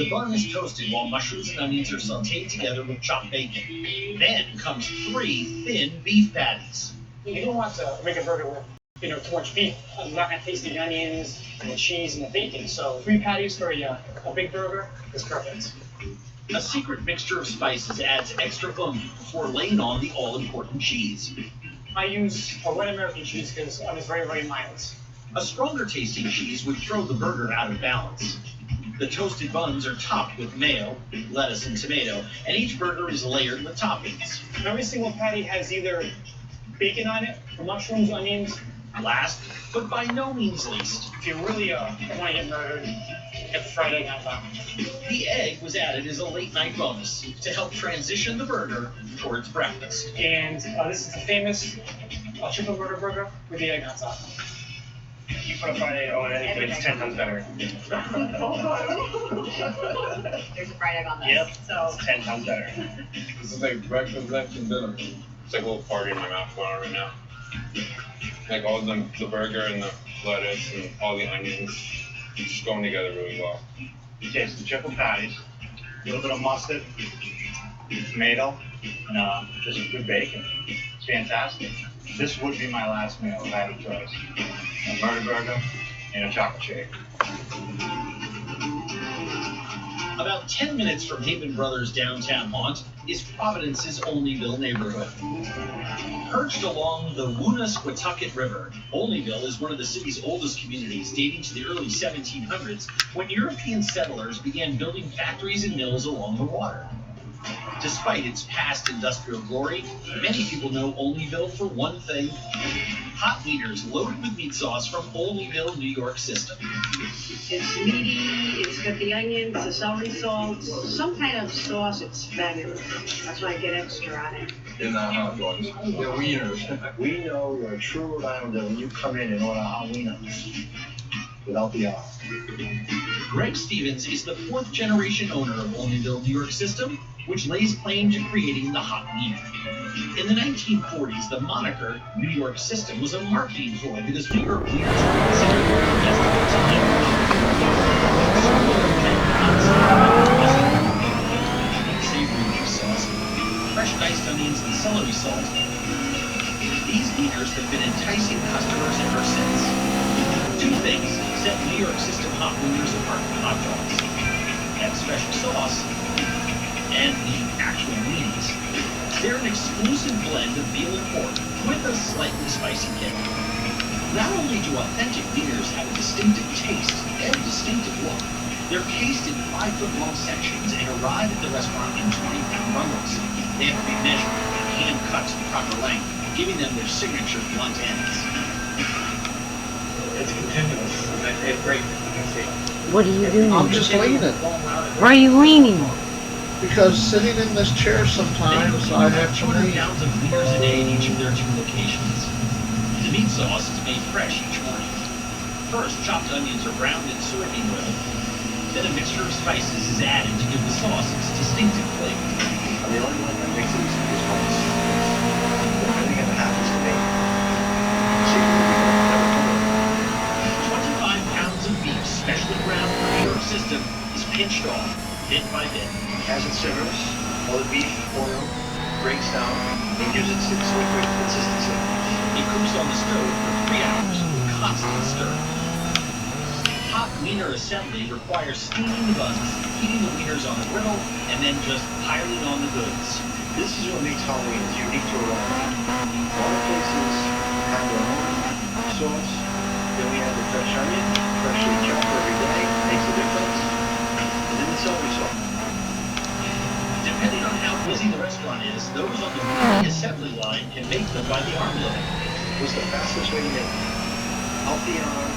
The bun is toasted while mushrooms and onions are sautéed together with chopped bacon. Then comes 3 thin beef patties. You don't want to make a burger with, too much beef. I'm not gonna taste the onions and the cheese and the bacon. So 3 patties for a big burger is perfect. A secret mixture of spices adds extra oomph before laying on the all-important cheese. I use a white American cheese because it's very, very mild. A stronger tasting cheese would throw the burger out of balance. The toasted buns are topped with mayo, lettuce, and tomato, and each burger is layered with toppings. Every single patty has either bacon on it, or mushrooms, onions. Last, but by no means least, If you really want to get murdered, get the fried egg on top. the egg was added as a late-night bonus to help transition the burger towards breakfast. And this is the famous triple murder burger with the egg on top. You put a fried egg on anything, it's 10 times better. There's a fried egg on this. Yep. So It's 10 times better. This is like breakfast, lunch, and dinner. It's like a little party in my mouth going on right now. Like all the burger and the lettuce and all the onions just going together really well. Okay, so the triple patties, a little bit of mustard, tomato, and just a good bacon. It's fantastic. This would be my last meal if I had a choice. A murder burger and a chocolate shake. About 10 minutes from Haven Brothers' downtown haunt is Providence's Olneyville neighborhood. Perched along the Woonasquatucket River, Olneyville is one of the city's oldest communities, dating to the early 1700s, when European settlers began building factories and mills along the water. Despite its past industrial glory, many people know Olneyville for one thing: hot wieners loaded with meat sauce from Olneyville, New York system. It's meaty, it's got the onions, the celery salt, some kind of sauce. It's fabulous. That's why I get extra on it. They're not hot dogs. They're wieners. We know you're a true Rhode Islander when you come in and order hot wieners without the R. Greg Stevens is the 4th generation owner of Olneyville, New York system, which lays claim to creating the hot wiener. In the 1940s, the moniker New York system was a marketing ploy because New York wieners were considered the best of the time. Savory beef sauce, fresh diced onions, and celery salt. These wieners have been enticing customers ever since. 2 things set New York system hot wieners apart from hot dogs: that special sauce and the actual weenies. They're an exclusive blend of veal and pork with a slightly spicy kick. Not only do authentic wieners have a distinctive taste and distinctive look, they're cased in 5-foot-long sections and arrive at the restaurant in 20-pound bundles. They have to be measured and hand-cut to the proper length, giving them their signature blunt ends. It's continuous. It's great. You can see. What are you doing? I'm just leaning. Why are you leaning? Because sitting in this chair sometimes I have to 200 lean. pounds of wieners a day at each of their 2 locations. The meat sauce is made fresh each morning. First, chopped onions are browned in soybean oil. Then a mixture of spices is added to give the sauce its distinctive flavor. I'm the only one that makes these ones. Depending on the happens to me. See, never come 25 pounds of beef, specially ground for New York system, is pinched off, bit by bit. As it simmers, all the beef oil breaks down and gives it its liquid consistency. It cooks on the stove for 3 hours with constant stir. Hot wiener assembly requires steaming the buns, heating the wieners on the griddle, and then just piling on the goods. This is what makes Halloween unique to Rhode Island. A lot of places have their own sauce. Then we have the fresh onion, freshly chopped every day, makes a difference. And then the celery salt. Depending on how busy the restaurant is, those on the weekly assembly line can make them by the armload. What's the fastest way to get healthy on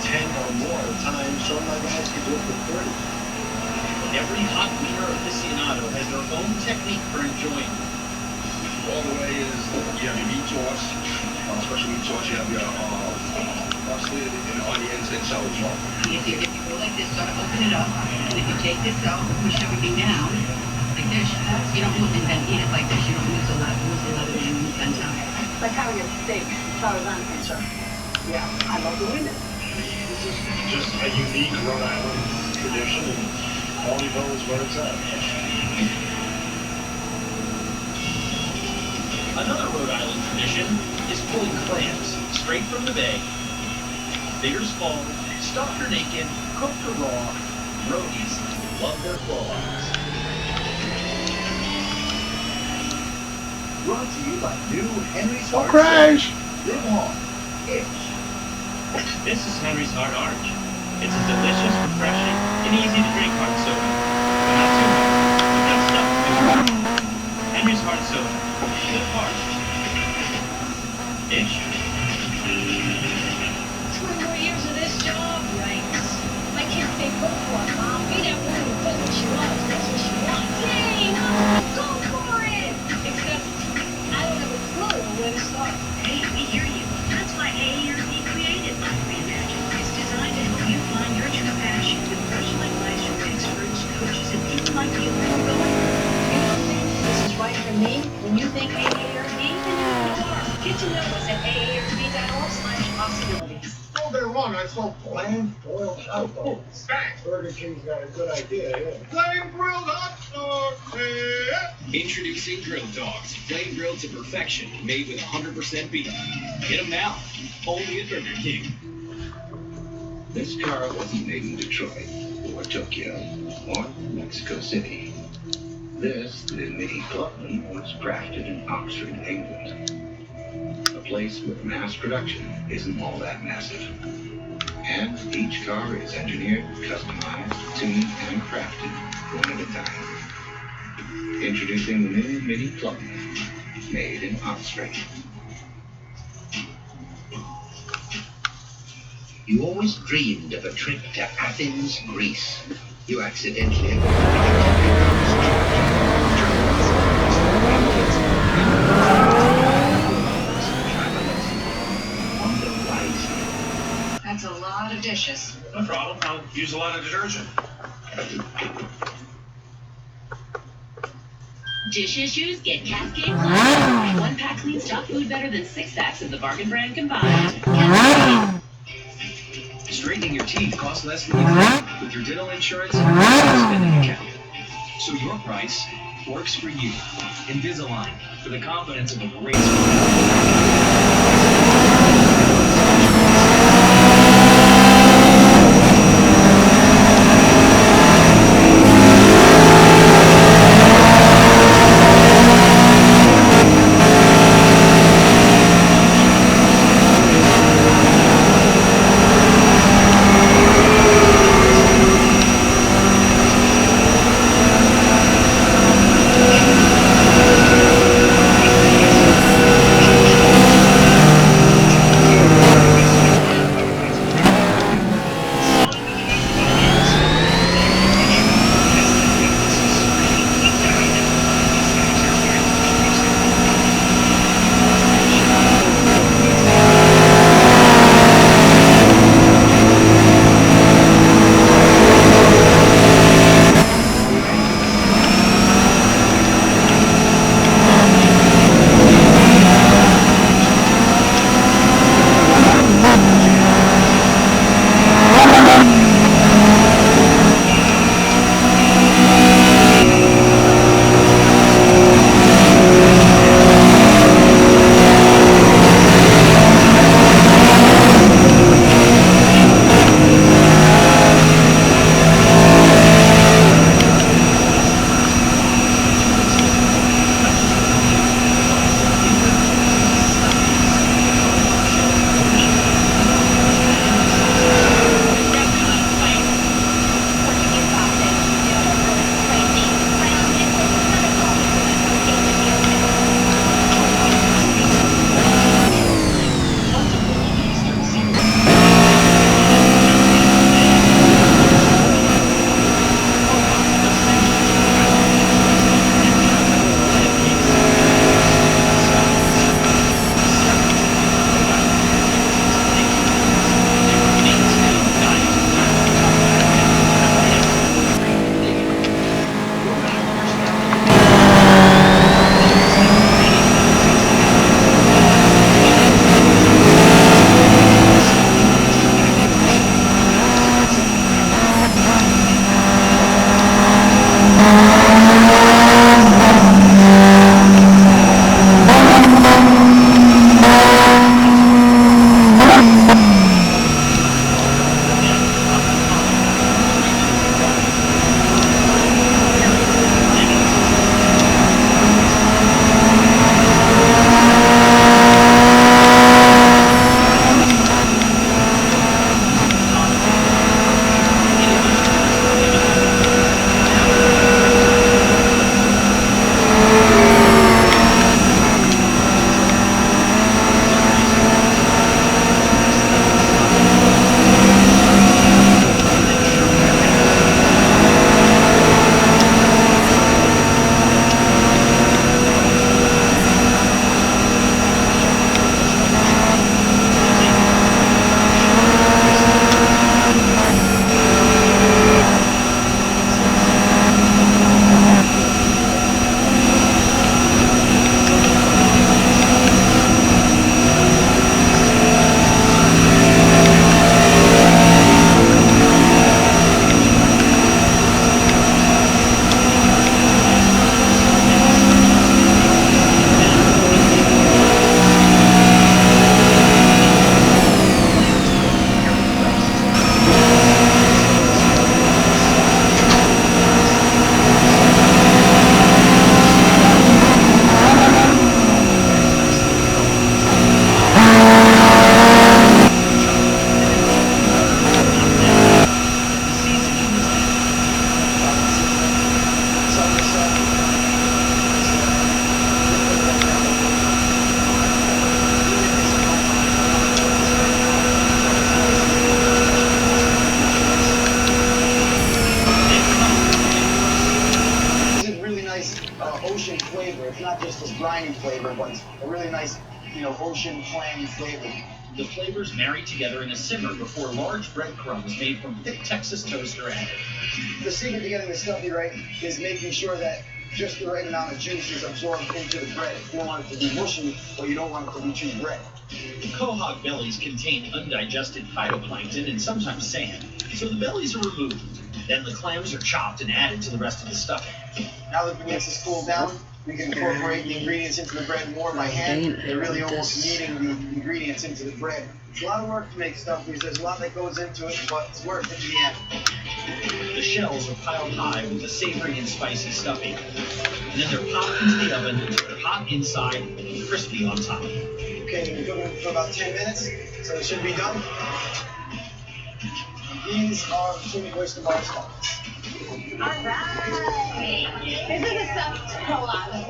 10 or more at a time? Some of my guys can do it for 30. Every hot wiener aficionado has their own technique for enjoying them. All the way is you have your meat sauce, special meat sauce. You have your mustard and onions and celery salt. if you go like this, sort of open it up, and if you take this out and push everything down, like this, you don't move and then eat it like this. You don't lose a lot of and time. Like having a steak, as far as I'm concerned. Yeah, I love doing it. This is just a unique Rhode Island tradition. Quality boat is where it's at. Another Rhode Island tradition is pulling clams straight from the bay. Big or small, stuffed or naked, cooked or raw, roadies love their claws. Brought to you by new Henry's Oh, Hard crash! Soda. Live on. Itch. This is Henry's Hard Orange. It's a delicious, refreshing, and easy to drink hard soda. But not too hard. Not stuffed too hard. Henry's Hard Soda. Live hard. Itch. 20 more years of this job, yikes. I can't stay put for it, Mom. Be that woman who does what she loves, gets what she wants. Yay! Go for it! Except, I don't have a clue where to start. Hey, we hear you. That's why AARP created Life Reimagined. It's designed to help you find your true passion with personal advice from experts, coaches, and people like you who are going. You don't think this is right for me? When you think AARP, then you are. Get to know us at aarp.org/possibilities. All day long, I saw bland boiled hot dogs. Burger King's got a good idea, yeah. Flame grilled hot dogs, yeah. Introducing Grill Dogs, flame grilled to perfection, made with 100% beef. Get them now, only at Burger King. This car wasn't made in Detroit, or Tokyo, or Mexico City. This, the Mini Clubman, was crafted in Oxford, England. A place where mass production isn't all that massive. And each car is engineered, customized, tuned, and crafted one at a time. Introducing the new Mini Clubman, made in Oxford. You always dreamed of a trip to Athens, Greece. You accidentally That's a lot of dishes. No problem. I'll use a lot of detergent. Dish issues get Cascade Plus. One pack cleans top food better than 6 packs of the bargain brand combined. Cascade. Straightening your teeth costs less than you think with your dental insurance and spending account. So your price works for you. Invisalign, for the confidence of a great texture. It's not just this briny flavor, but it's a really nice, ocean clam flavor. The flavors marry together in a simmer before large breadcrumbs made from thick Texas toast are added. The secret to getting the stuffy right is making sure that just the right amount of juice is absorbed into the bread. You don't want it to be mushy, but you don't want it to be too bread. Quahog bellies contain undigested phytoplankton and sometimes sand, so the bellies are removed. Then the clams are chopped and added to the rest of the stuffing. Now that the mix is cooled down, we can incorporate the ingredients into the bread more by hand. They're really almost kneading the ingredients into the bread. It's a lot of work to make stuffies. There's a lot that goes into it, but it's worth it in the end. The shells are piled high with the savory and spicy stuffing, and then they're popped into the oven until they're hot inside and crispy on top. Okay, we're cooking for about 10 minutes, so it should be done. These are chili oyster bar stuffs. Alright. This is a stuffed collard.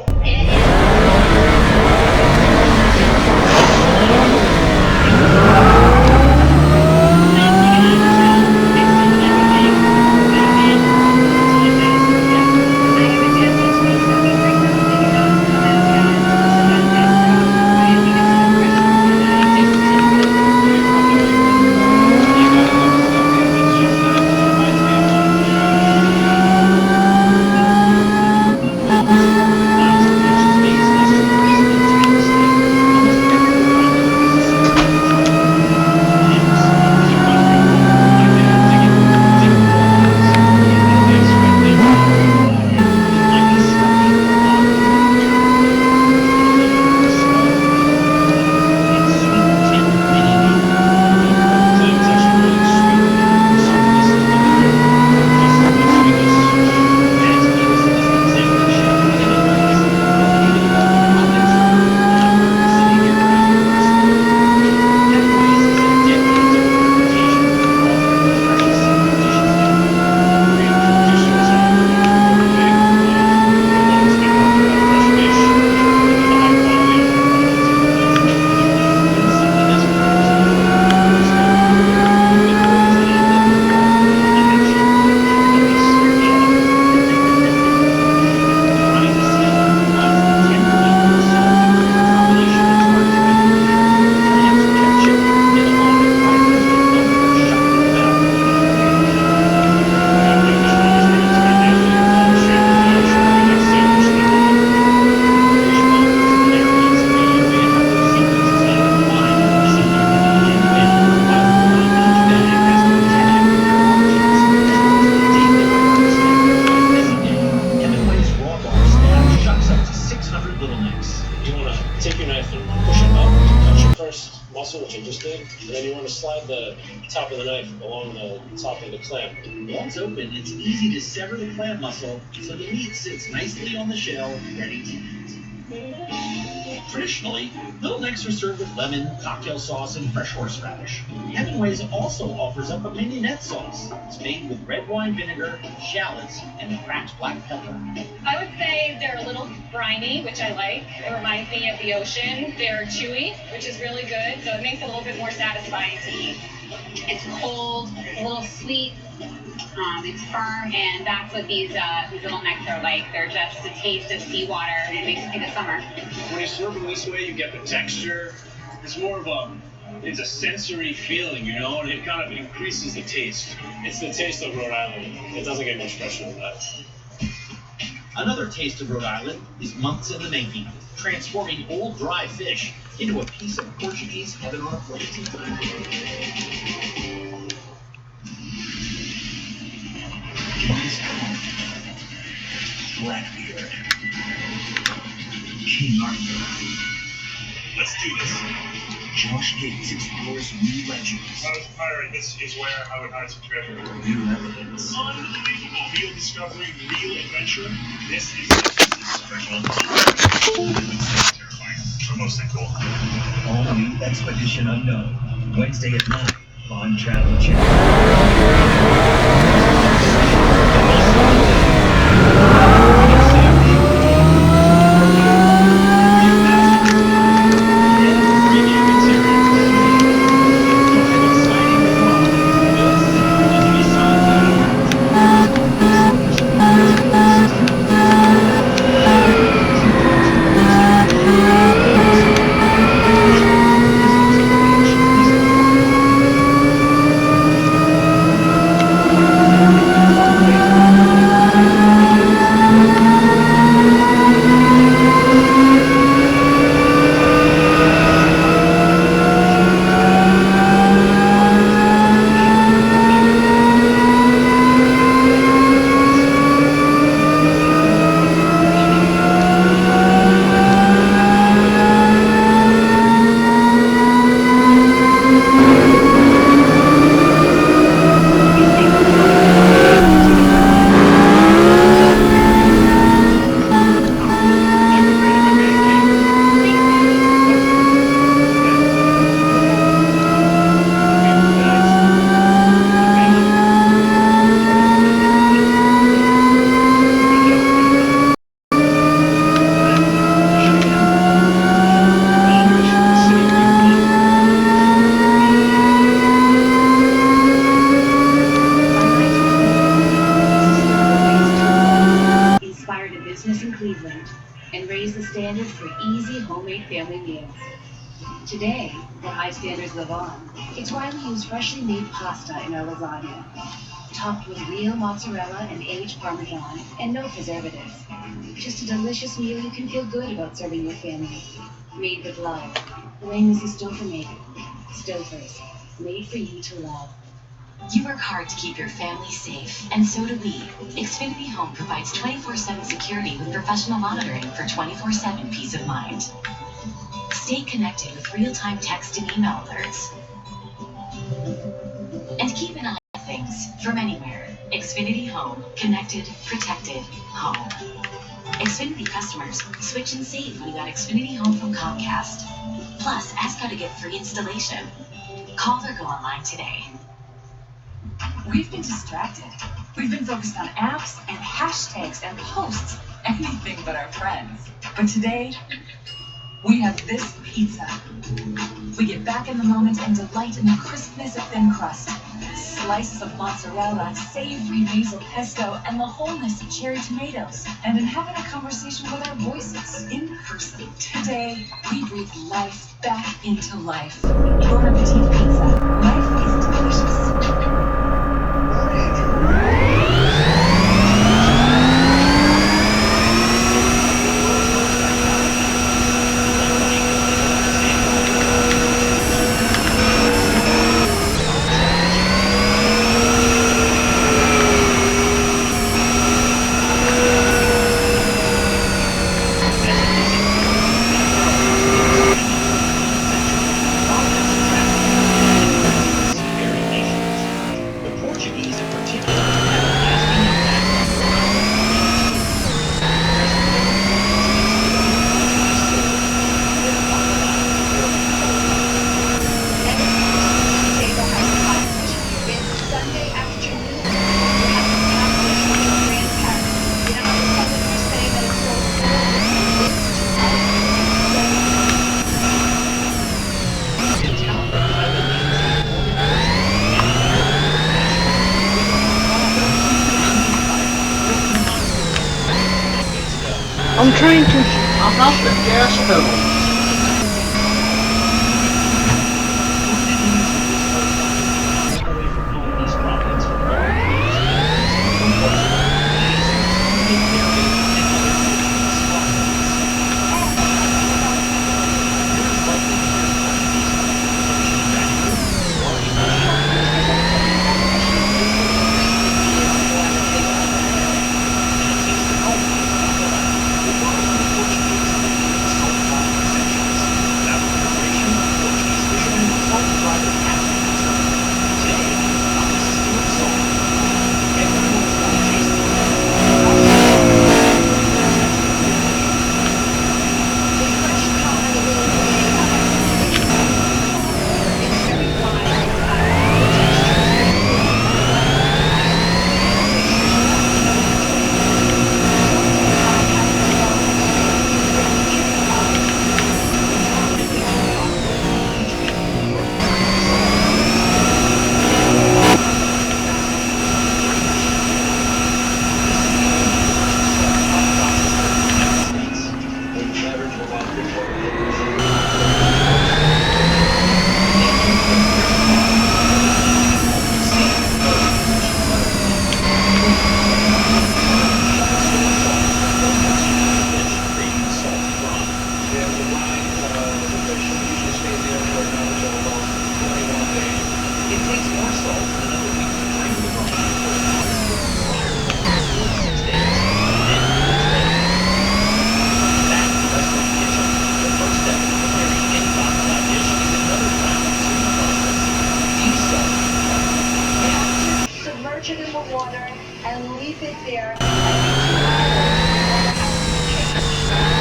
Take your knife and push it up, touch your first muscle, which I just did, and then you want to slide the top of the knife along the top of the clam. Once open, it's easy to sever the clam muscle so the meat sits nicely on the shell, ready to eat. Traditionally, little necks are served with lemon, cocktail sauce, and fresh horseradish. Hemingway's also offers up a mignonette sauce. It's made with red wine vinegar, shallots, and cracked black pepper. I would say they're a little briny, which I like. It reminds me of the ocean. They're chewy, which is really good, so it makes it a little bit more satisfying to eat. It's cold, it's a little sweet, it's firm, and that's what these little necks are like. They're just a taste of seawater, and it makes you think of summer. When you serve them this way, you get the texture. It's more of it's a sensory feeling, and it kind of increases the taste. It's the taste of Rhode Island. It doesn't get much fresher than that. Another taste of Rhode Island is months in the making, transforming old dry fish into a piece of Portuguese heaven on a plate. Blackbeard, King Arthur. Let's do this. Josh Gates explores new legends. If I was a pirate, this is where I would hide some treasure. New evidence. Unbelievable. Real discovery, real adventure. This is special. Terrifying, but mostly cool. All new Expedition Unknown. Wednesday at 9 on Travel Channel. Cleveland and raise the standard for easy homemade family meals. Today, where high standards live on, it's why we use freshly made pasta in our lasagna, topped with real mozzarella and aged Parmesan and no preservatives. Just a delicious meal you can feel good about serving your family. Made with love. The way Mrs. Stouffer made it. Stouffer's. Made for you to love. You work hard to keep your family safe, and so do we. Xfinity Home provides 24/7 security with professional monitoring for 24/7 peace of mind. Stay connected with real-time text and email alerts. And keep an eye on things from anywhere. Xfinity Home. Connected, protected, home. Xfinity customers, switch and save when you got Xfinity Home from Comcast. Plus, ask how to get free installation. Call or go online today. We've been distracted. We've been focused on apps and hashtags and posts, anything but our friends. But today, we have this pizza. We get back in the moment and delight in the crispness of thin crust, slices of mozzarella, savory basil pesto, and the wholeness of cherry tomatoes. And in having a conversation with our voices in person. Today, we breathe life back into life. Bon appetit pizza. Life is delicious. I'm trying to. I'm not the gas pedal.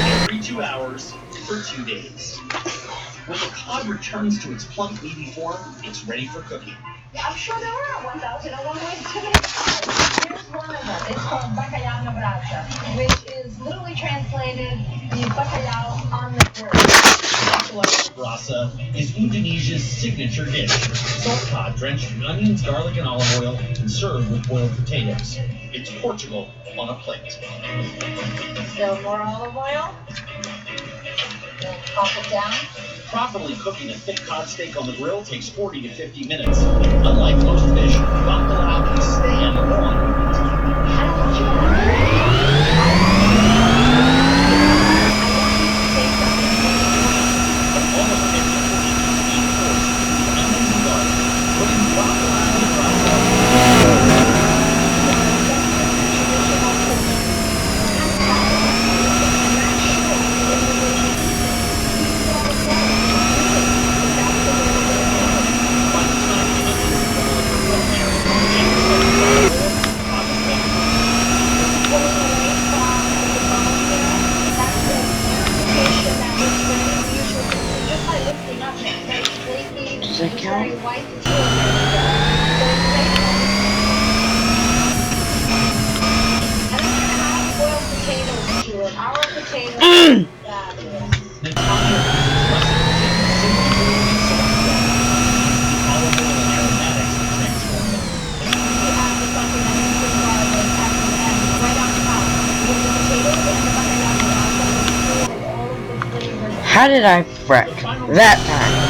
Every 2 hours for 2 days. When the cod returns to its plump, meaty form, it's ready for cooking. Yeah, I'm sure there are 1,001 ways to make cod. Here's one of them. It's called bacalhau na brasa, which is literally translated the bacalhau on the grill. Brasa rasa is Indonesia's signature dish. Salt cod drenched in onions, garlic, and olive oil and served with boiled potatoes. It's Portugal on a plate. So more olive oil. We'll pop it down. Properly cooking a thick cod steak on the grill takes 40 to 50 minutes. Unlike most fish, bacalhau can stand on. I don't want you to Almost every Portuguese meat course includes onions and garlic. Putting bacalhau in rasa. Does that count? How did I wreck that time?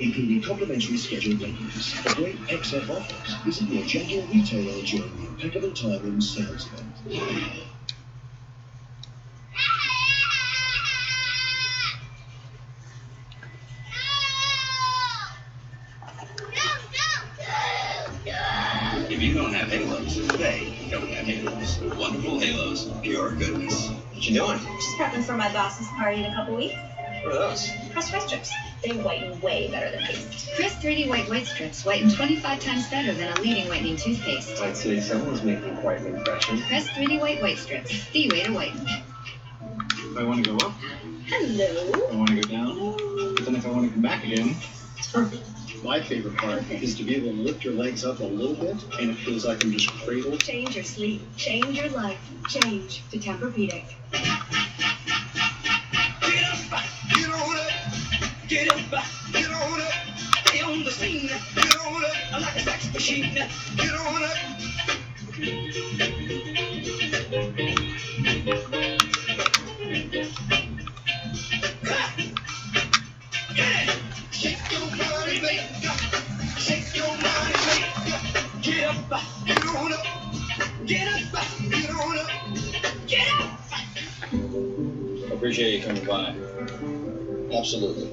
Including complimentary scheduled menus. A great XF offers. Visit your Jaguar retailer during the Impeccable Timing sales event. If you don't have halos, they don't have halos. Wonderful halos, pure goodness. What you doing? Just prepping for my boss's party in a couple weeks. What are those? Crest white strips. They whiten way better than paste. Crest 3D white strips whiten 25 times better than a leading whitening toothpaste. I'd say someone's making quite an impression. Crest 3D white strips, the way to whiten. If I want to go up, Hello. I want to go down, but then if I want to come back again, it's perfect. My favorite part is to be able to lift your legs up a little bit, and it feels like I'm just cradled. Change your sleep. Change your life. Change to Tempur-Pedic. Get up, get on up, get up, get on up, stay on the scene, get on up, like a sex machine, get on up. Shake your body, make shake your body, make get up, get on up, get up, get on up. Appreciate you coming by. Absolutely.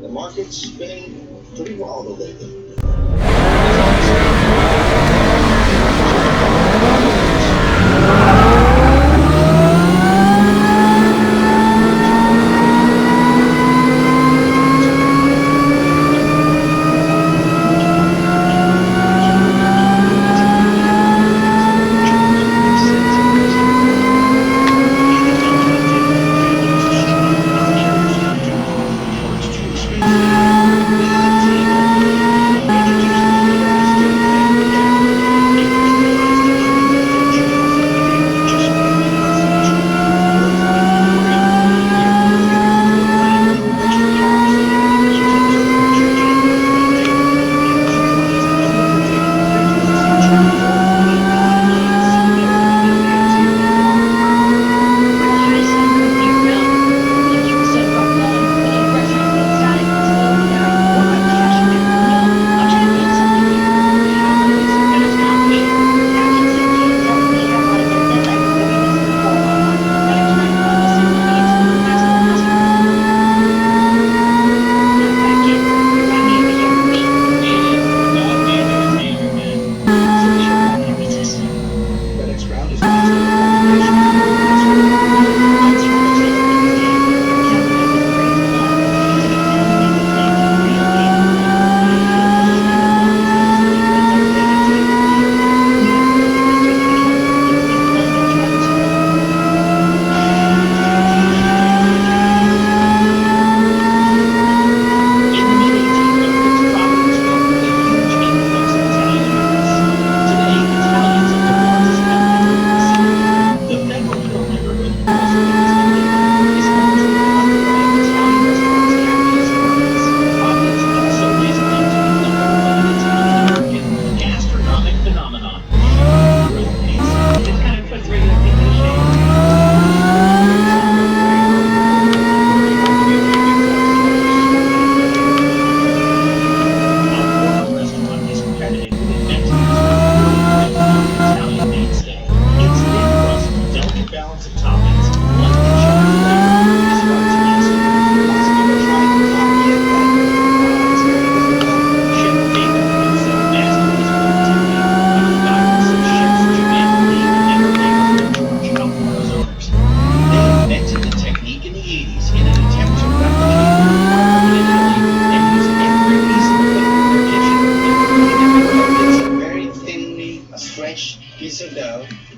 The market's been pretty volatile lately.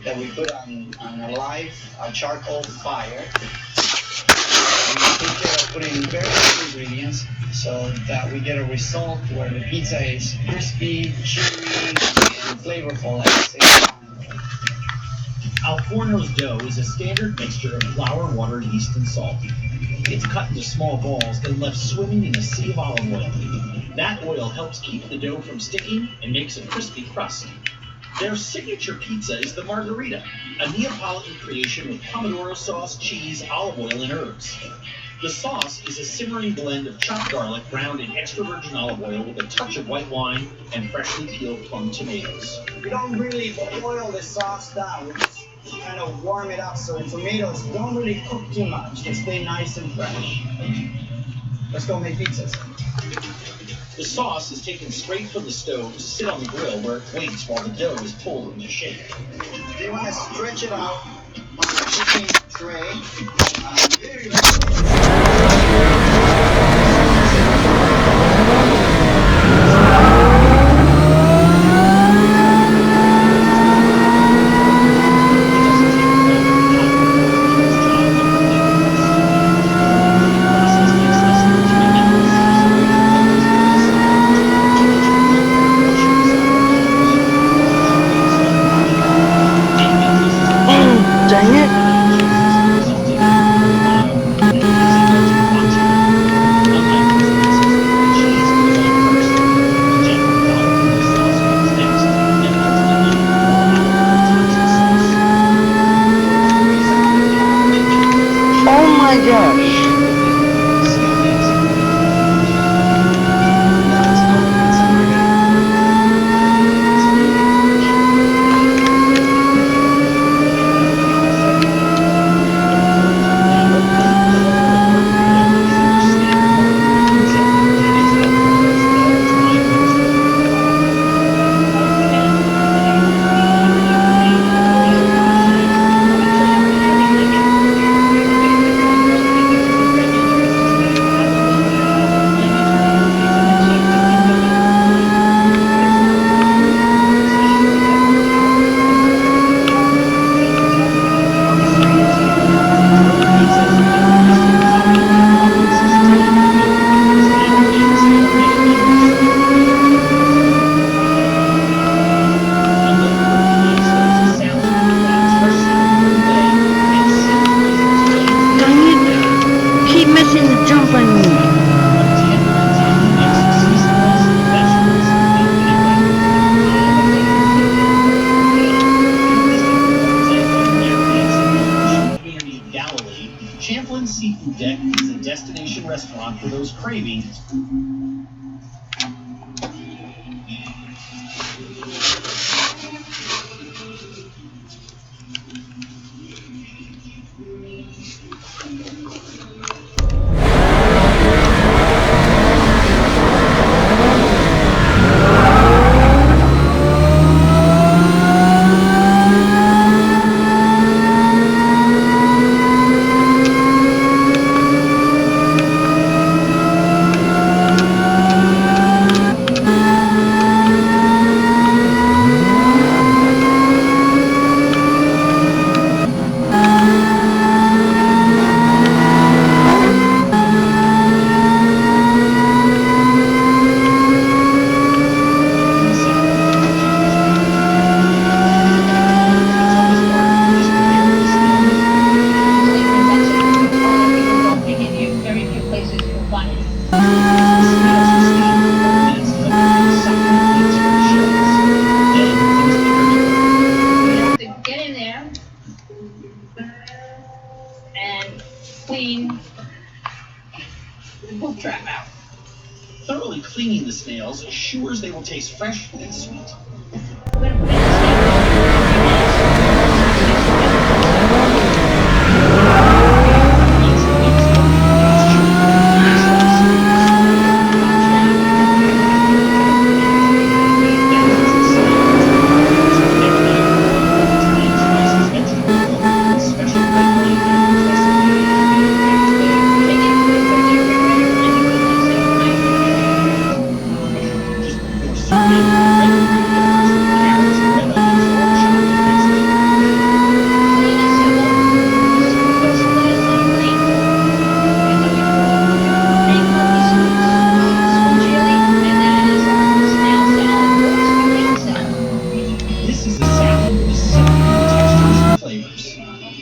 That we put on a live charcoal fire. We take care of putting very few ingredients so that we get a result where the pizza is crispy, chewy, and flavorful at the same time. Al Forno's dough is a standard mixture of flour, water, yeast, and salt. It's cut into small balls then left swimming in a sea of olive oil. That oil helps keep the dough from sticking and makes a crispy crust. Their signature pizza is the margherita, a Neapolitan creation with pomodoro sauce, cheese, olive oil, and herbs. The sauce is a simmering blend of chopped garlic browned in extra virgin olive oil with a touch of white wine and freshly peeled plum tomatoes. We don't really boil the sauce down. We just kind of warm it up so the tomatoes don't really cook too much. They stay nice and fresh. Let's go make pizzas. The sauce is taken straight from the stove to sit on the grill where it waits while the dough is pulled into shape. You want to stretch it out on the cooking tray. Dang it. Thoroughly cleaning the snails assures they will taste fresh and sweet. This is a salad with savory textures and flavors.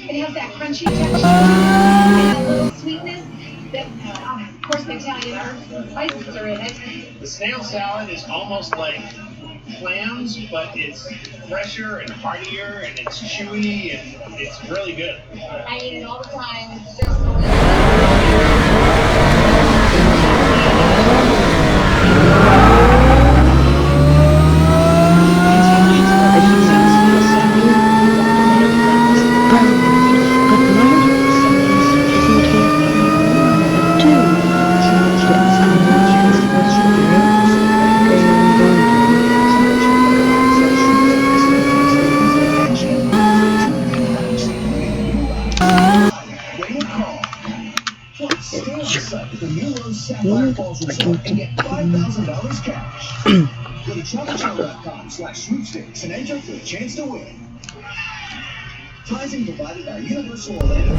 It has that crunchy texture and a little sweetness that, of course, the Italian herbs and spices are in it. The snail salad is almost like clams, but it's fresher and heartier, and it's chewy, and it's really good. I eat it all the time. It's just delicious. Sapphire Falls Resort and get $5,000 cash. Go to TravelChannel.com/sweepstakes and enter for a chance to win. Prizing provided by Universal Orlando.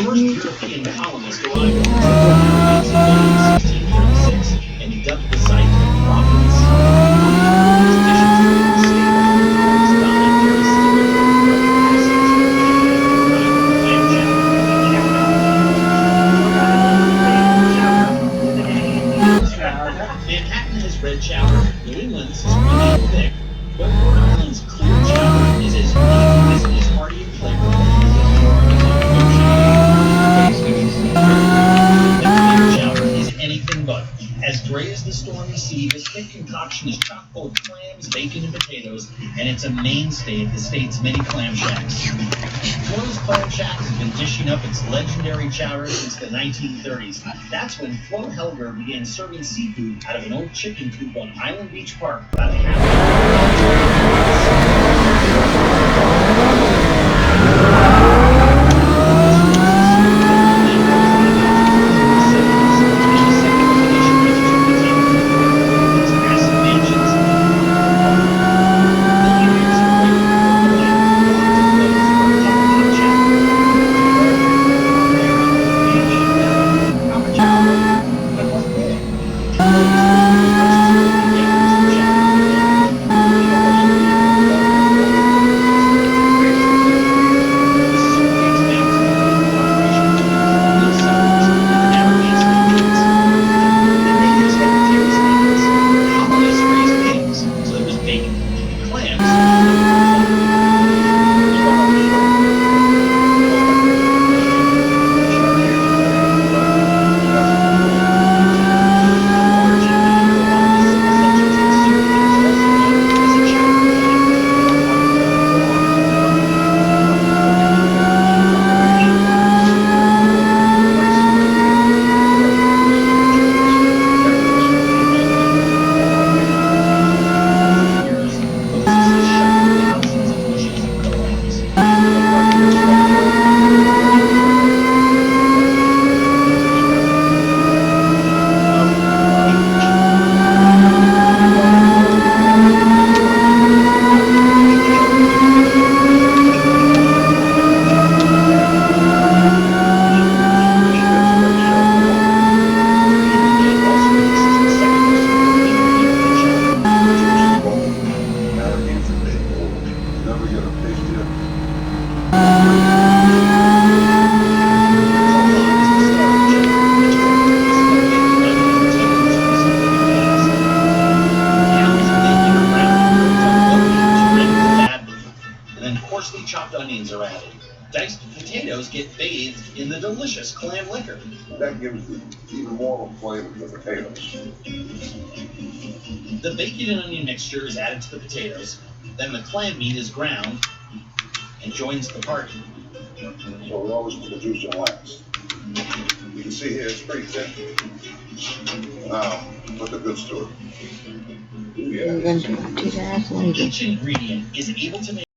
first European colonists arrived on the Caribbean in 1636 and dubbed the site Providence. These additions to the staple colonists died very similar passage in Rhode Island clam chowder. Manhattan is red chowder, New England's is creamy and thick, but Rhode Island's clear chowder is as unique as it is hearty and flavorful. The clear chowder is anything but. As gray as the stormy sea, this thick concoction is chock full of clams, bacon, and potatoes, and it's a mainstay at the state's many clam shacks. Flo's Clam Shack has been dishing up its legendary chowder since the 1930s. That's when Flo Helger began serving seafood out of an old chicken coop on Island Beach Park about a half chopped onions are added. Diced potatoes get bathed in the delicious clam liquor. That gives it even more flavor to the potatoes. The bacon and onion mixture is added to the potatoes. Then the clam meat is ground and joins the party. So we always put the juice in last. You can see here it's pretty thin. Now, put the goods to it. Each ingredient is able to make